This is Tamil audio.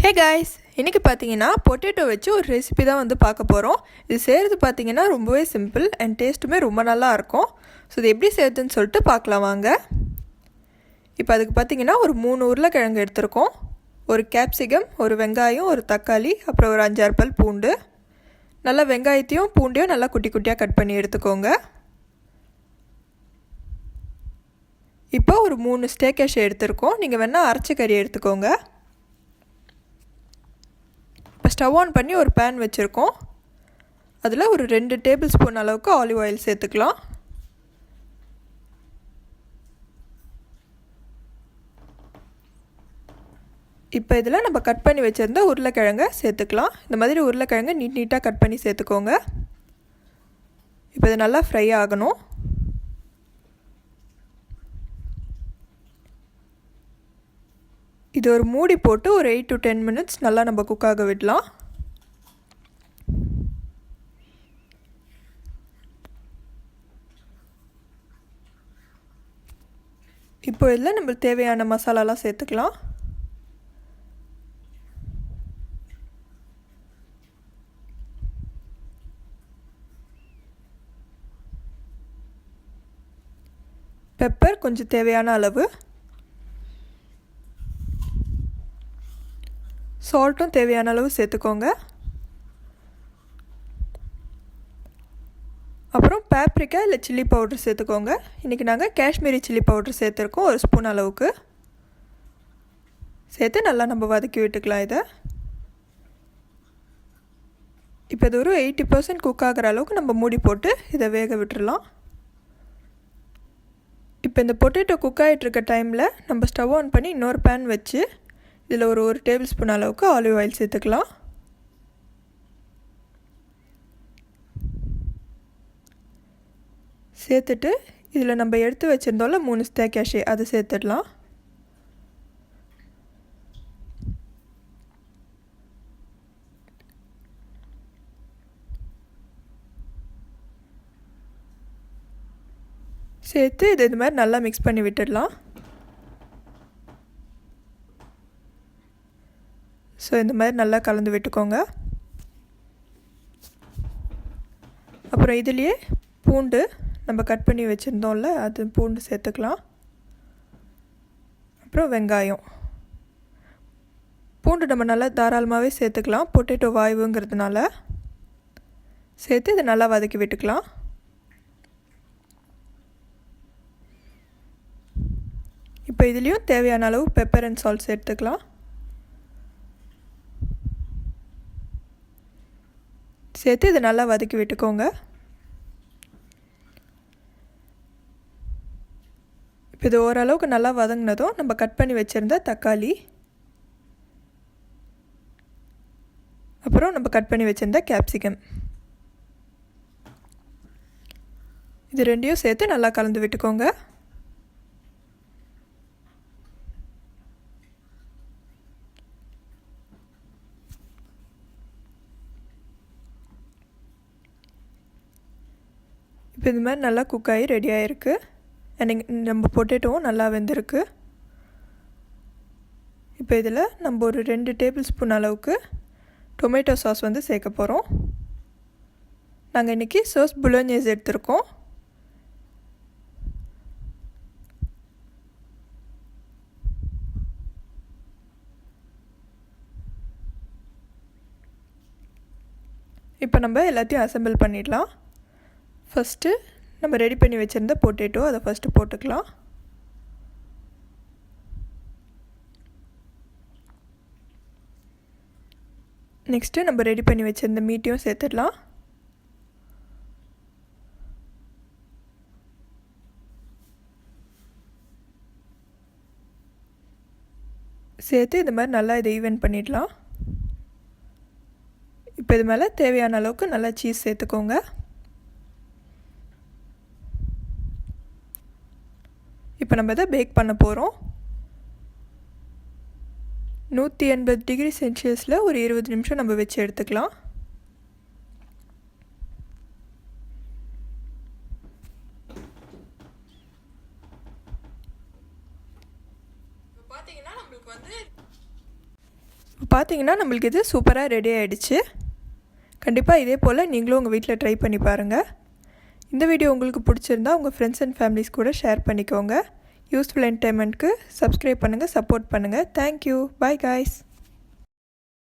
ஹே காய்ஸ், இன்றைக்கி பார்த்தீங்கன்னா பொட்டேட்டோ வச்சு ஒரு ரெசிபி தான் வந்து பார்க்க போகிறோம். இது செய்கிறது பார்த்தீங்கன்னா ரொம்பவே சிம்பிள் அண்ட் டேஸ்ட்டுமே ரொம்ப நல்லா இருக்கும். ஸோ இது எப்படி செய்யறதுன்னு சொல்லிட்டு பார்க்கலாம் வாங்க. இப்போ அதுக்கு பார்த்தீங்கன்னா ஒரு 3 உருளைக்கிழங்கு எடுத்திருக்கோம், ஒரு கேப்சிகம், ஒரு வெங்காயம், ஒரு தக்காளி, அப்புறம் ஒரு 5-6 பல் பூண்டு. நல்லா வெங்காயத்தையும் பூண்டையும் நல்லா குட்டி குட்டியாக கட் பண்ணி எடுத்துக்கோங்க. இப்போ ஒரு 3 ஸ்டேக் எடுத்திருக்கோம். நீங்கள் வேணால் அரைச்ச கறி எடுத்துக்கோங்க. இப்போ ஸ்டவ் ஆன் பண்ணி ஒரு பேன் வச்சுருக்கோம். அதில் ஒரு 2 டேபிள் ஸ்பூன் அளவுக்கு ஆலிவ் ஆயில் சேர்த்துக்கலாம். இப்போ இதில் நம்ம கட் பண்ணி வச்சுருந்த உருளைக்கிழங்கை சேர்த்துக்கலாம். இந்த மாதிரி உருளைக்கிழங்கை நீட்டாக கட் பண்ணி சேர்த்துக்கோங்க. இப்போ இது நல்லா ஃப்ரை ஆகணும். இது ஒரு மூடி போட்டு ஒரு 8 to 10 minutes நல்லா நம்ம குக் ஆக விடலாம். இப்போ இதில் நம்மளுக்கு தேவையான மசாலாலாம் சேர்த்துக்கலாம். பெப்பர் கொஞ்சம் தேவையான அளவு, சால்ட்டும் தேவையான அளவு சேர்த்துக்கோங்க. அப்புறம் பேப்ரிக்கா இல்லை சில்லி பவுடர் சேர்த்துக்கோங்க. இன்றைக்கி நாங்கள் காஷ்மீரி சில்லி பவுடர் சேர்த்துருக்கோம், 1 ஸ்பூன் அளவுக்கு சேர்த்து நல்லா நம்ம வதக்கி விட்டுக்கலாம். இதை இப்போ இது ஒரு 80% குக் ஆகிற அளவுக்கு நம்ம மூடி போட்டு இதை வேக விட்டுடலாம். இப்போ இந்த பொட்டேட்டோ குக் ஆகிட்டுருக்க டைமில் நம்ம ஸ்டவ் ஆன் பண்ணி இன்னொரு பேன் வச்சு இதில் ஒரு டேபிள் ஸ்பூன் அளவுக்கு ஆலிவ் ஆயில் சேர்த்துக்கலாம். சேர்த்துட்டு இதில் நம்ம எடுத்து வச்சுருந்தோம்ல 3 ஸ்டேக் கேஷ்யூ அதை சேர்த்துடலாம். சேர்த்து இது மாதிரி நல்லா மிக்ஸ் பண்ணி விட்டுடலாம். ஸோ இந்த மாதிரி நல்லா கலந்து விட்டுக்கோங்க. அப்புறம் இதுலேயே பூண்டு நம்ம கட் பண்ணி வச்சுருந்தோம்ல அது பூண்டு சேர்த்துக்கலாம். அப்புறம் வெங்காயம், பூண்டு நம்ம நல்லா தாராளமாகவே சேர்த்துக்கலாம், பொட்டேட்டோ வாயுங்கிறதுனால. சேர்த்து இதை நல்லா வதக்கி விட்டுக்கலாம். இப்போ இதுலேயும் தேவையான அளவு பெப்பர் அண்ட் சால்ட் சேர்த்துக்கலாம். சேர்த்து இதை நல்லா வதக்கி விட்டுக்கோங்க. இப்போ இது ஓரளவுக்கு நல்லா வதங்கினதும் நம்ம கட் பண்ணி வச்சுருந்த தக்காளி, அப்புறம் நம்ம கட் பண்ணி வச்சுருந்த கேப்சிகம், இது ரெண்டையும் சேர்த்து நல்லா கலந்து விட்டுக்கோங்க. இப்போ இது மாதிரி நல்லா குக் ஆகி ரெடி ஆகிருக்கு. அண்ட் நம்ம பொட்டேட்டோவும் நல்லா வெந்திருக்கு. இப்போ இதில் நம்ம ஒரு 2 டேபிள் ஸ்பூன் அளவுக்கு டொமேட்டோ சாஸ் வந்து சேர்க்க போகிறோம். நாங்கள் இன்றைக்கி சாஸ் புலோனேஸ் எடுத்திருக்கோம். இப்போ நம்ம எல்லாத்தையும் அசெம்பிள் பண்ணிடலாம். ஃபஸ்ட்டு நம்ம ரெடி பண்ணி வச்சுருந்த பொட்டேட்டோ அதை ஃபஸ்ட்டு போட்டுக்கலாம். நெக்ஸ்ட்டு நம்ம ரெடி பண்ணி வச்சுருந்த மீட்டையும் சேர்த்துடலாம். சேர்த்து இது மாதிரி நல்லா இதை ஈவன் பண்ணிடலாம். இப்போ இது மேலே தேவையான அளவுக்கு நல்லா சீஸ் சேர்த்துக்கோங்க. இப்போ நம்ம இதை பேக் பண்ண போகிறோம். 180 டிகிரி செல்சியஸில் ஒரு 20 நிமிஷம் நம்ம வச்சு எடுத்துக்கலாம். பார்த்தீங்கன்னா நம்மளுக்கு வந்து இப்போ பார்த்தீங்கன்னா நம்மளுக்கு இது சூப்பராக ரெடி ஆகிடுச்சு. கண்டிப்பாக இதே போல் நீங்களும் உங்கள் வீட்டில் ட்ரை பண்ணி பாருங்கள். இந்த வீடியோ உங்களுக்கு பிடிச்சிருந்தா உங்கள் ஃப்ரெண்ட்ஸ் அண்ட் ஃபேமிலிஸ் கூட ஷேர் பண்ணிக்கோங்க. யூஸ்ஃபுல் என்டர்டைன்மெண்ட்க்கு சப்ஸ்கிரைப் பண்ணுங்கள், சப்போர்ட் பண்ணுங்கள். தேங்க்யூ. Bye guys.